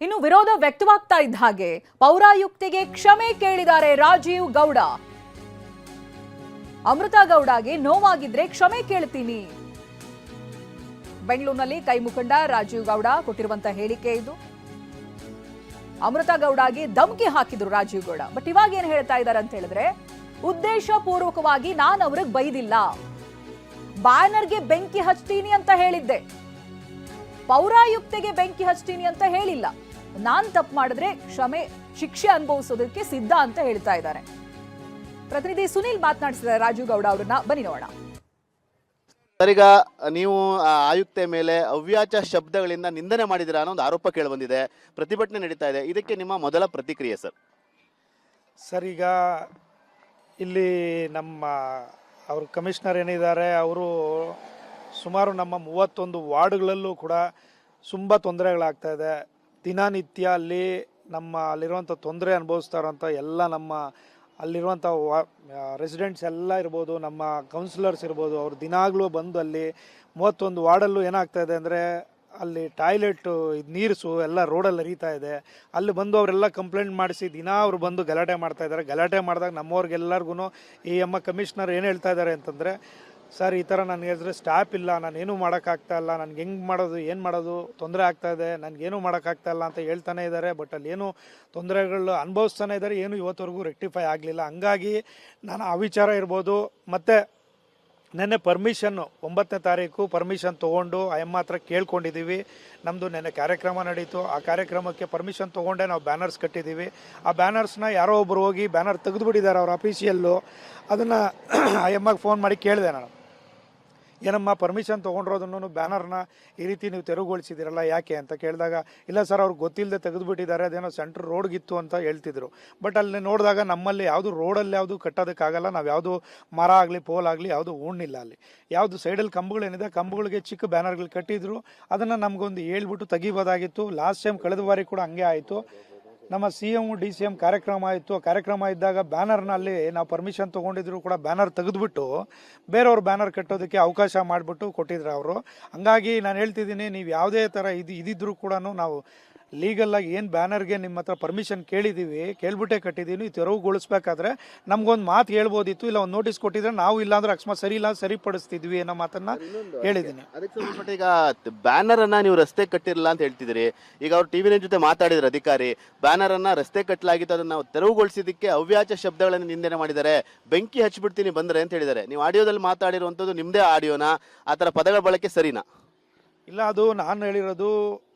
ಇನ್ನು ವಿರೋಧ ವ್ಯಕ್ತವಾಗ್ತಾ ಇದ್ದ ಹಾಗೆ ಪೌರಾಯುಕ್ತಿಗೆ ಕ್ಷಮೆ ಕೇಳಿದ್ದಾರೆ ರಾಜೀವ್ ಗೌಡ. ಅಮೃತ ಗೌಡಗೆ ನೋವಾಗಿದ್ರೆ ಕ್ಷಮೆ ಕೇಳ್ತೀನಿ. ಬೆಂಗಳೂರಿನಲ್ಲಿ ಕೈ ಮುಖಂಡ ರಾಜೀವ್ ಗೌಡ ಕೊಟ್ಟಿರುವಂತಹ ಹೇಳಿಕೆ ಇದು. ಅಮೃತ ಗೌಡಗೆ ಧಮಕಿ ಹಾಕಿದ್ರು ರಾಜೀವ್ ಗೌಡ. ಬಟ್ ಇವಾಗ ಏನ್ ಹೇಳ್ತಾ ಇದ್ದಾರೆ ಅಂತ ಹೇಳಿದ್ರೆ, ಉದ್ದೇಶ ಪೂರ್ವಕವಾಗಿ ನಾನು ಅವ್ರಿಗೆ ಬೈದಿಲ್ಲ, ಬ್ಯಾನರ್ಗೆ ಬೆಂಕಿ ಹಚ್ತೀನಿ ಅಂತ ಹೇಳಿದ್ದೆ, ಪೌರಾಯುಕ್ತೆಗೆ ಬೆಂಕಿ ಹಚ್ತೀನಿ ಅಂತ ಹೇಳಿಲ್ಲ. ನಾನ್ ತಪ್ಪು ಮಾಡಿದ್ರೆ ಶಿಕ್ಷೆ ಅನುಭವಿಸೋದಕ್ಕೆ ಸಿದ್ಧ ಅಂತ ಹೇಳ್ತಾ ಇದ್ದಾರೆ. ಪ್ರತಿನಿಧಿ ಸುನಿಲ್ ಮಾತನಾಡಿಸಿದ್ದಾರೆ ರಾಜೀವ್ ಗೌಡ ಅವರನ್ನ, ಬನ್ನಿ ನೋಡೋಣ. ಸರಿಗ ನೀವು ಆಯುಕ್ತೆ ಮೇಲೆ ಅವ್ಯಾಚ ಶಬ್ದಗಳಿಂದ ನಿಂದನೆ ಮಾಡಿದಿರಾ ಅನ್ನೋ ಒಂದು ಆರೋಪ ಕೇಳಿ ಬಂದಿದೆ. ಪ್ರತಿಭಟನೆ ನಡೀತಾ ಇದೆ. ಇದಕ್ಕೆ ನಿಮ್ಮ ಮೊದಲ ಪ್ರತಿಕ್ರಿಯೆ ಸರ್? ಸರ್, ಈಗ ಇಲ್ಲಿ ನಮ್ಮ ಅವ್ರ ಕಮಿಷನರ್ ಏನಿದ್ದಾರೆ, ಅವರು ಸುಮಾರು ನಮ್ಮ 31 ವಾರ್ಡ್ಗಳಲ್ಲೂ ಕೂಡ ತುಂಬ ತೊಂದರೆಗಳಾಗ್ತಾ ಇದೆ. ದಿನನಿತ್ಯ ಅಲ್ಲಿ ಅಲ್ಲಿರುವಂಥ ತೊಂದರೆ ಅನುಭವಿಸ್ತಾ ಇರೋಂಥ ಎಲ್ಲ ನಮ್ಮ ಅಲ್ಲಿರುವಂಥ ರೆಸಿಡೆಂಟ್ಸ್ ಎಲ್ಲ ಇರ್ಬೋದು, ನಮ್ಮ ಕೌನ್ಸಿಲರ್ಸ್ ಇರ್ಬೋದು, ಅವ್ರು ದಿನಾಗಲೂ ಬಂದು ಅಲ್ಲಿ 31 ವಾರ್ಡಲ್ಲೂ ಏನಾಗ್ತಾ ಇದೆ ಅಂದರೆ, ಅಲ್ಲಿ ಟಾಯ್ಲೆಟು ನೀರು ಎಲ್ಲ ರೋಡಲ್ಲಿ ಹರಿತಾ ಇದೆ. ಅಲ್ಲಿ ಬಂದು ಅವರೆಲ್ಲ ಕಂಪ್ಲೇಂಟ್ ಮಾಡಿಸಿ ಅವ್ರು ಬಂದು ಗಲಾಟೆ ಮಾಡ್ತಾ ಇದ್ದಾರೆ. ಗಲಾಟೆ ಮಾಡಿದಾಗ ನಮ್ಮವ್ರಿಗೆಲ್ಲರಿಗೂ ಈ ಕಮಿಷನರ್ ಏನು ಹೇಳ್ತಾ ಇದ್ದಾರೆ ಅಂತಂದರೆ, ಸರ್, ಈ ಥರ ನನಗೆ ಹೆಸರು ಸ್ಟಾಫ್ ಇಲ್ಲ, ನಾನೇನು ಮಾಡೋಕ್ಕಾಗ್ತಾ ಇಲ್ಲ, ನನಗೆ ಹೆಂಗೆ ಮಾಡೋದು, ಏನು ಮಾಡೋದು, ತೊಂದರೆ ಆಗ್ತಾಯಿದೆ, ನನಗೇನು ಮಾಡೋಕ್ಕಾಗ್ತಾ ಇಲ್ಲ ಅಂತ ಹೇಳ್ತಾನೆ ಇದ್ದಾರೆ. ಬಟ್ ಅಲ್ಲಿ ಏನು ತೊಂದರೆಗಳು ಅನುಭವಿಸ್ತಾನೆ ಇದ್ದಾರೆ, ಏನು ಇವತ್ತವರೆಗೂ ರೆಕ್ಟಿಫೈ ಆಗಲಿಲ್ಲ. ಹಂಗಾಗಿ ನಾನು ಆ ವಿಚಾರ ಇರ್ಬೋದು. ಮತ್ತು ನೆನ್ನೆ ಪರ್ಮಿಷನ್ನು 9ನೇ ತಾರೀಕು ಪರ್ಮಿಷನ್ ತೊಗೊಂಡು ಹತ್ರ ಕೇಳ್ಕೊಂಡಿದ್ದೀವಿ. ನಮ್ಮದು ನೆನ್ನೆ ಕಾರ್ಯಕ್ರಮ ನಡೀತು. ಆ ಕಾರ್ಯಕ್ರಮಕ್ಕೆ ಪರ್ಮಿಷನ್ ತೊಗೊಂಡೆ ನಾವು ಬ್ಯಾನರ್ಸ್ ಕಟ್ಟಿದ್ದೀವಿ. ಆ ಬ್ಯಾನರ್ಸ್ನ ಯಾರೋ ಒಬ್ಬರು ಹೋಗಿ ಬ್ಯಾನರ್ ತೆಗೆದುಬಿಟ್ಟಿದ್ದಾರೆ ಅವ್ರ ಅಫೀಷಿಯಲ್ಲು. ಅದನ್ನು ಗೆ ಫೋನ್ ಮಾಡಿ ಕೇಳಿದೆ ನಾನು, ಏನಮ್ಮ ಪರ್ಮಿಷನ್ ತೊಗೊಂಡಿರೋದನ್ನು ಬ್ಯಾನರ್ನ ಈ ರೀತಿ ನೀವು ತೆರವುಗೊಳಿಸಿದ್ದೀರಲ್ಲ ಯಾಕೆ ಅಂತ ಕೇಳಿದಾಗ, ಇಲ್ಲ ಸರ್, ಅವ್ರಿಗೆ ಗೊತ್ತಿಲ್ಲದೆ ತೆಗೆದುಬಿಟ್ಟಿದ್ದಾರೆ, ಅದೇನೋ ಸೆಂಟ್ರ್ ರೋಡ್ಗಿತ್ತು ಅಂತ ಹೇಳ್ತಿದ್ರು. ಬಟ್ ಅಲ್ಲಿ ನೋಡಿದಾಗ ನಮ್ಮಲ್ಲಿ ಯಾವುದು ರೋಡಲ್ಲಿ ಯಾವುದು ಕಟ್ಟೋದಕ್ಕಾಗಲ್ಲ. ನಾವು ಯಾವುದು ಮರ ಆಗಲಿ ಪೋಲ್ ಆಗಲಿ ಯಾವುದು ಹೂಣಿಲ್ಲ. ಅಲ್ಲಿ ಯಾವುದು ಸೈಡಲ್ಲಿ ಕಂಬಗಳೇನಿದೆ, ಕಂಬಗಳಿಗೆ ಚಿಕ್ಕ ಬ್ಯಾನರ್ಗಳು ಕಟ್ಟಿದ್ರು. ಅದನ್ನು ನಮಗೊಂದು ಹೇಳ್ಬಿಟ್ಟು ತೆಗಿಬೋದಾಗಿತ್ತು. ಲಾಸ್ಟ್ ಟೈಮ್ ಕಳೆದ ಬಾರಿ ಕೂಡ ಹಂಗೆ ಆಯಿತು. ನಮ್ಮ CM DCM ಕಾರ್ಯಕ್ರಮ ಆಯಿತು. ಕಾರ್ಯಕ್ರಮ ಇದ್ದಾಗ ಬ್ಯಾನರ್ನಲ್ಲಿ ನಾವು ಪರ್ಮಿಷನ್ ತೊಗೊಂಡಿದ್ರು ಕೂಡ ಬ್ಯಾನರ್ ತೆಗೆದುಬಿಟ್ಟು ಬೇರೆಯವ್ರ ಬ್ಯಾನರ್ ಕಟ್ಟೋದಕ್ಕೆ ಅವಕಾಶ ಮಾಡಿಬಿಟ್ಟು ಕೊಟ್ಟಿದ್ರು ಅವರು. ಹಂಗಾಗಿ ನಾನು ಹೇಳ್ತಿದ್ದೀನಿ, ನೀವು ಯಾವುದೇ ಥರ ಇದಿದ್ರೂ ಕೂಡ ನಾವು ಲೀಗಲ್ಲಾಗಿ ಏನು ಬ್ಯಾನರ್ಗೆ ನಿಮ್ಮ ಹತ್ರ ಪರ್ಮಿಷನ್ ಕೇಳ್ಬಿಟ್ಟೆ ಕಟ್ಟಿದ್ದೀವಿ. ತೆರವುಗೊಳಿಸ್ಬೇಕಾದ್ರೆ ನಮ್ಗೊಂದು ಮಾತು ಹೇಳ್ಬೋದಿತ್ತು, ಇಲ್ಲ ಒಂದು ನೋಟಿಸ್ ಕೊಟ್ಟಿದ್ರೆ ನಾವು ಇಲ್ಲಾಂದ್ರೆ ಅಕಸ್ಮಾತ್ ಸರಿ ಇಲ್ಲ ಸರಿಪಡಿಸ್ತಿದ್ವಿ ಅನ್ನೋ ಮಾತನ್ನ ಹೇಳಿದ್ದೀನಿ. ಅದಕ್ಕೆ ಸಂಬಂಧಪಟ್ಟ ಈಗ ಬ್ಯಾನರ್ ಅನ್ನ ನೀವು ರಸ್ತೆ ಕಟ್ಟಿರಲ್ಲ ಅಂತ ಹೇಳ್ತಿದ್ದೀರಿ. ಈಗ ಅವ್ರು TV9 ಜೊತೆ ಮಾತಾಡಿದ್ರು ಅಧಿಕಾರಿ, ಬ್ಯಾನರ್ ಅನ್ನ ರಸ್ತೆ ಕಟ್ಟಲಾಗಿತ್ತು, ಅದನ್ನ ನಾವು ತೆರವುಗೊಳಿಸಿದ್ದಕ್ಕೆ ಅವ್ಯಾಚ ಶಬ್ದಗಳನ್ನು ನಿಂದನೆ ಮಾಡಿದ್ದಾರೆ, ಬೆಂಕಿ ಹಚ್ಚಿಬಿಡ್ತೀನಿ ಬಂದ್ರೆ ಅಂತ ಹೇಳಿದ್ದಾರೆ. ನೀವು ಆಡಿಯೋದಲ್ಲಿ ಮಾತಾಡಿರುವಂಥದ್ದು ನಿಮ್ಮದೇ ಆಡಿಯೋನಾ? ಆ ಥರ ಪದಗಳ ಬಳಕೆ ಸರಿನಾ? ಇಲ್ಲ, ಅದು ನಾನು ಹೇಳಿರೋದು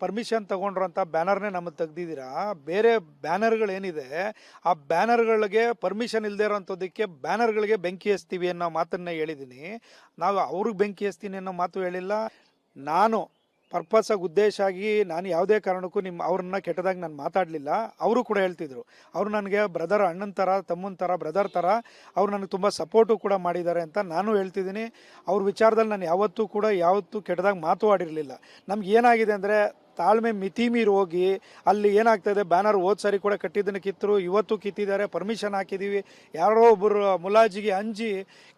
ಪರ್ಮಿಷನ್ ತೊಗೊಂಡ್ರಂಥ ಬ್ಯಾನರ್ನೇ ನಮಗೆ ತೆಗ್ದಿದ್ದೀರಾ. ಬೇರೆ ಬ್ಯಾನರ್ಗಳೇನಿದೆ ಆ ಬ್ಯಾನರ್ಗಳಿಗೆ ಪರ್ಮಿಷನ್ ಇಲ್ಲದೆ ಇರೋಂಥದ್ದಕ್ಕೆ ಬ್ಯಾನರ್ಗಳಿಗೆ ಬೆಂಕಿ ಹಚ್ತೀವಿ ಅನ್ನೋ ಮಾತನ್ನೇ ಹೇಳಿದ್ದೀನಿ. ನಾವು ಅವ್ರಿಗೆ ಬೆಂಕಿ ಹಚ್ತೀನಿ ಅನ್ನೋ ಮಾತು ಹೇಳಿಲ್ಲ. ನಾನು ಪರ್ಪಸ್ಸಾಗಿ ಉದ್ದೇಶ ಆಗಿ ನಾನು ಯಾವುದೇ ಕಾರಣಕ್ಕೂ ಅವ್ರನ್ನ ಕೆಟ್ಟದಾಗಿ ನಾನು ಮಾತಾಡಲಿಲ್ಲ. ಅವರು ಕೂಡ ಹೇಳ್ತಿದ್ರು, ಅವರು ನನಗೆ ಬ್ರದರ್, ಅಣ್ಣನ ಥರ, ತಮ್ಮನ ಥರ, ಬ್ರದರ್ ಥರ, ಅವ್ರು ನನಗೆ ತುಂಬ ಸಪೋರ್ಟು ಕೂಡ ಮಾಡಿದ್ದಾರೆ ಅಂತ ನಾನು ಹೇಳ್ತಿದ್ದೀನಿ. ಅವ್ರ ವಿಚಾರದಲ್ಲಿ ನಾನು ಯಾವತ್ತೂ ಕೆಟ್ಟದಾಗಿ ಮಾತಾಡಿರಲಿಲ್ಲ. ನಮ್ಗೆ ಏನಾಗಿದೆ ಅಂದರೆ, ತಾಳ್ಮೆ ಮಿತಿ ಮೀರಿ ಹೋಗಿ ಅಲ್ಲಿ ಏನಾಗ್ತಾಯಿದೆ, ಬ್ಯಾನರ್ ಹೋದ ಸಾರಿ ಕೂಡ ಕಟ್ಟಿದ್ದನ್ನು ಕಿತ್ತರು, ಇವತ್ತು ಕಿತ್ತಿದ್ದಾರೆ, ಪರ್ಮಿಷನ್ ಹಾಕಿದ್ದೀವಿ. ಯಾರೋ ಒಬ್ಬರು ಮುಲಾಜಿಗೆ ಅಂಜಿ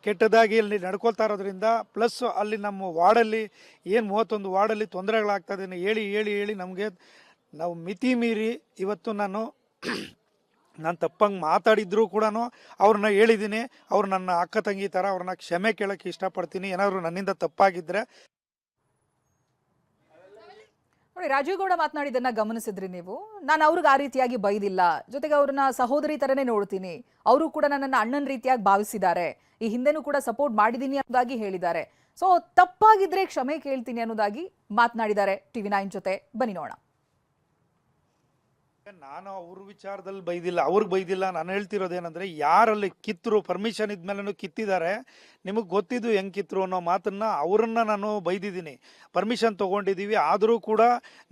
ಕೆಟ್ಟದಾಗಿ ಅಲ್ಲಿ ನಡ್ಕೊಳ್ತಾ ಇರೋದ್ರಿಂದ, ಪ್ಲಸ್ ಅಲ್ಲಿ ನಮ್ಮ ವಾರ್ಡಲ್ಲಿ ಏನು 31 ವಾರ್ಡಲ್ಲಿ ತೊಂದರೆಗಳಾಗ್ತಾಯಿದೆ ಹೇಳಿ ನಾವು ಮಿತಿ ಮೀರಿ ಇವತ್ತು ನಾನು ತಪ್ಪಂಗೆ ಮಾತಾಡಿದ್ರು ಕೂಡ ಅವ್ರನ್ನ ಹೇಳಿದ್ದೀನಿ. ಅವ್ರು ನನ್ನ ಅಕ್ಕ ತಂಗಿ ಥರ, ಅವ್ರನ್ನ ಕ್ಷಮೆ ಕೇಳೋಕ್ಕೆ ಇಷ್ಟಪಡ್ತೀನಿ. ಏನಾದರೂ ನನ್ನಿಂದ ತಪ್ಪಾಗಿದ್ದರೆ. ನೋಡಿ, ರಾಜೀವ್ ಗೌಡ ಮಾತನಾಡಿದ್ದನ್ನ ಗಮನಿಸಿದ್ರಿ ನೀವು. ನಾನು ಅವ್ರಿಗೆ ಆ ರೀತಿಯಾಗಿ ಬೈದಿಲ್ಲ, ಜೊತೆಗೆ ಅವ್ರನ್ನ ಸಹೋದರಿ ತರನೇ ನೋಡ್ತೀನಿ, ಅವರು ಕೂಡ ನನ್ನನ್ನು ಅಣ್ಣನ ರೀತಿಯಾಗಿ ಭಾವಿಸಿದ್ದಾರೆ, ಈ ಹಿಂದೆನೂ ಕೂಡ ಸಪೋರ್ಟ್ ಮಾಡಿದ್ದೀನಿ ಅನ್ನೋದಾಗಿ ಹೇಳಿದ್ದಾರೆ. ಸೊ ತಪ್ಪಾಗಿದ್ರೆ ಕ್ಷಮೆ ಕೇಳ್ತೀನಿ ಅನ್ನೋದಾಗಿ ಮಾತನಾಡಿದ್ದಾರೆ TV9 ಜೊತೆ. ಬನ್ನಿ ನೋಡೋಣ. ನಾನು ಅವ್ರ ವಿಚಾರದಲ್ಲಿ ಬೈದಿಲ್ಲ, ಅವ್ರಿಗೆ ಬೈದಿಲ್ಲ. ನಾನು ಹೇಳ್ತಿರೋದೇನೆಂದರೆ, ಯಾರಲ್ಲಿ ಕಿತ್ತರು, ಪರ್ಮಿಷನ್ ಇದ್ಮೇಲೆ ಕಿತ್ತಿದ್ದಾರೆ, ನಿಮಗೆ ಗೊತ್ತಿದ್ದು ಹೆಂಗೆ ಕಿತ್ತರು ಅನ್ನೋ ಮಾತನ್ನು ಅವರನ್ನು ನಾನು ಬೈದಿದ್ದೀನಿ. ಪರ್ಮಿಷನ್ ತೊಗೊಂಡಿದ್ದೀವಿ, ಆದರೂ ಕೂಡ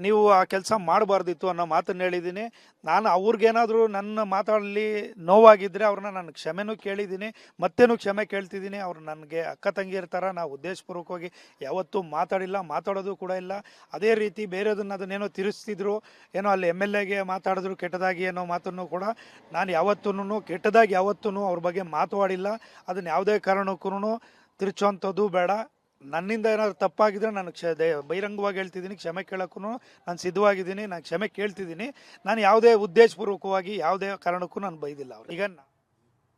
ನೀವು ಆ ಕೆಲಸ ಮಾಡಬಾರ್ದಿತ್ತು ಅನ್ನೋ ಮಾತನ್ನು ಹೇಳಿದ್ದೀನಿ. ನಾನು ಅವ್ರಿಗೇನಾದರೂ ನನ್ನ ಮಾತಾಡಲಿ ನೋವಾಗಿದ್ದರೆ ಅವ್ರನ್ನ ನಾನು ಕ್ಷಮೆನೂ ಕೇಳಿದ್ದೀನಿ, ಮತ್ತೇನು ಕ್ಷಮೆ ಕೇಳ್ತಿದ್ದೀನಿ. ಅವ್ರು ನನಗೆ ಅಕ್ಕ ತಂಗಿಯರ ಥರ, ನಾವು ಉದ್ದೇಶಪೂರ್ವಕವಾಗಿ ಯಾವತ್ತೂ ಮಾತಾಡಿಲ್ಲ, ಮಾತಾಡೋದು ಕೂಡ ಇಲ್ಲ. ಅದೇ ರೀತಿ ಅದನ್ನೇನೋ ತಿರುಗಿಸ್ತಿದ್ರು, ಏನೋ ಅಲ್ಲಿ MLAಗೆ ಮಾತಾಡಿದ್ರು ಕೆಟ್ಟದಾಗಿ ಅನ್ನೋ ಮಾತನ್ನು ಕೂಡ ನಾನು ಯಾವತ್ತೂ ಕೆಟ್ಟದಾಗಿ ಅವ್ರ ಬಗ್ಗೆ ಮಾತಾಡಿಲ್ಲ. ಅದನ್ನು ಯಾವುದೇ ಕಾರಣಕ್ಕೂ ತಿರುಚುವಂಥದ್ದು ಬೇಡ. ನನ್ನಿಂದ ಏನಾದ್ರು ತಪ್ಪಾಗಿದ್ರೆ ನಾನು ಬಹಿರಂಗವಾಗಿ ಹೇಳ್ತಿದ್ದೀನಿ, ಕ್ಷಮೆ ಕೇಳೋಕ್ಕೂ ನಾನು ಸಿದ್ಧವಾಗಿದ್ದೀನಿ, ನಾನು ಕ್ಷಮೆ ಕೇಳ್ತಿದ್ದೀನಿ. ನಾನು ಯಾವುದೇ ಉದ್ದೇಶಪೂರ್ವಕವಾಗಿ ಯಾವುದೇ ಕಾರಣಕ್ಕೂ ನಾನು ಬೈದಿಲ್ಲ ಅವ್ರು. ಈಗ